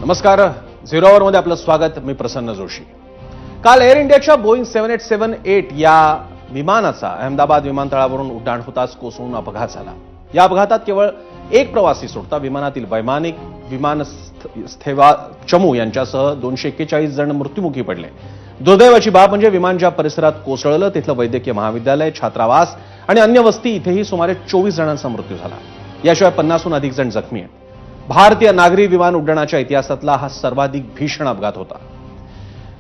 नमस्कार, झिरो आवरमध्ये आपलं स्वागत. मी प्रसन्न जोशी. काल एअर इंडियाच्या बोईंग 7878 या विमानाचा अहमदाबाद विमानतळावरून उड्डाण होताच कोसळून अपघात झाला. या अपघातात केवळ एक प्रवासी सुटता विमानातील वैमानिक विमानस्थेवा चमू यांच्यासह 241 जण मृत्युमुखी पडले. दुर्दैवाची बाब म्हणजे विमान ज्या परिसरात कोसळलं तिथलं वैद्यकीय महाविद्यालय, छात्रावास आणि अन्य वस्ती इथेही सुमारे 24 जणांचा मृत्यू झाला. याशिवाय 50हून अधिक जण जखमी आहेत. भारतीय नागरी विमान उड्डाणाच्या इतिहासातला हा सर्वाधिक भीषण अपघात होता.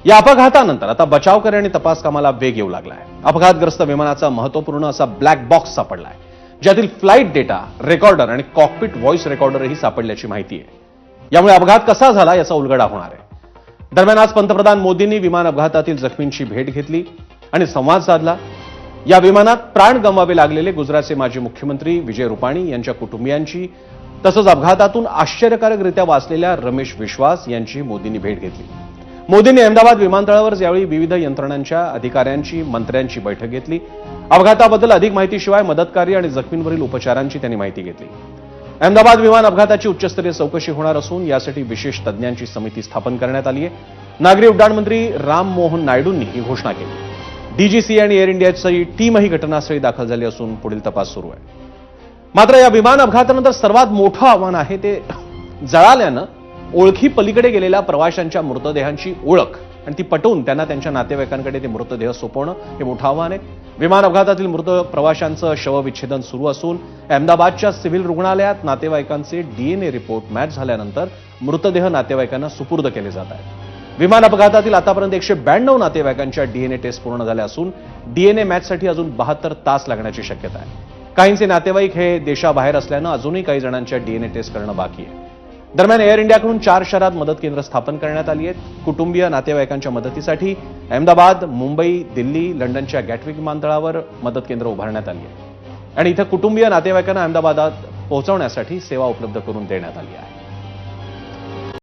या अपघातानंतर आता बचावकार्य आणि तपास कामाला वेग येऊ लागलाय. अपघातग्रस्त विमानाचा महत्वपूर्ण असा ब्लॅक बॉक्स सापडलाय, ज्यातील फ्लाईट डेटा, रेकॉर्डर आणि कॉकपिट व्हॉइस रेकॉर्डरही सापडल्याची माहिती आहे. यामुळे अपघात कसा झाला याचा उलगडा होणार आहे. दरम्यान आज पंतप्रधान मोदींनी विमान अपघातातील जखमींची भेट घेतली आणि संवाद साधला. या विमानात प्राण गमवावे लागलेले गुजरातचे माजी मुख्यमंत्री विजय रुपाणी यांच्या कुटुंबियांची तसंच अपघातातून आश्चर्यकारकरित्या वाचलेल्या रमेश विश्वास यांची मोदींनी भेट घेतली. मोदींनी अहमदाबाद विमानतळावर यावेळी विविध यंत्रणांच्या अधिकाऱ्यांची, मंत्र्यांची बैठक घेतली. अपघाताबद्दल अधिक माहितीशिवाय मदतकार्य आणि जखमींवरील उपचारांची त्यांनी माहिती घेतली. अहमदाबाद विमान अपघाताची उच्चस्तरीय चौकशी होणार असून यासाठी विशेष तज्ज्ञांची समिती स्थापन करण्यात आली आहे. नागरी उड्डाण मंत्री राम मोहन नायडूंनी ही घोषणा केली. डीजीसी आणि एअर इंडियाची टीमही घटनास्थळी दाखल झाली असून पुढील तपास सुरू आहे. मात्र या विमान अपघातानंतर सर्वात मोठं आव्हान आहे ते जळाल्यानं ओळखी पलीकडे गेलेल्या प्रवाशांच्या मृतदेहांची ओळख आणि ती पटवून त्यांना त्यांच्या नातेवाईकांकडे ते मृतदेह सोपवणं हे मोठं आव्हान आहे. विमान अपघातातील मृत प्रवाशांचं शवविच्छेदन सुरू असून अहमदाबादच्या सिव्हिल रुग्णालयात नातेवाईकांचे डीएनए रिपोर्ट मॅच झाल्यानंतर मृतदेह नातेवाईकांना सुपूर्द केले जात आहेत. विमान अपघातातील आतापर्यंत 192 नातेवाईकांच्या डीएनए टेस्ट पूर्ण झाल्या असून डीएनए मॅचसाठी अजून 72 तास लागण्याची शक्यता आहे. काहींचे नातेवाईक हे देशाबाहेर असल्यानं अजूनही काही जणांच्या डीएनए टेस्ट करणं बाकी आहे. दरम्यान एअर इंडियाकडून 4 शहरात मदत केंद्र स्थापन करण्यात आली आहेत. कुटुंबीय नातेवाईकांच्या मदतीसाठी अहमदाबाद, मुंबई, दिल्ली, लंडनच्या गॅटविक विमानतळावर मदत केंद्र उभारण्यात आली आहे आणि इथं कुटुंबीय नातेवाईकांना अहमदाबादात पोहोचवण्यासाठी सेवा उपलब्ध करून देण्यात आली आहे.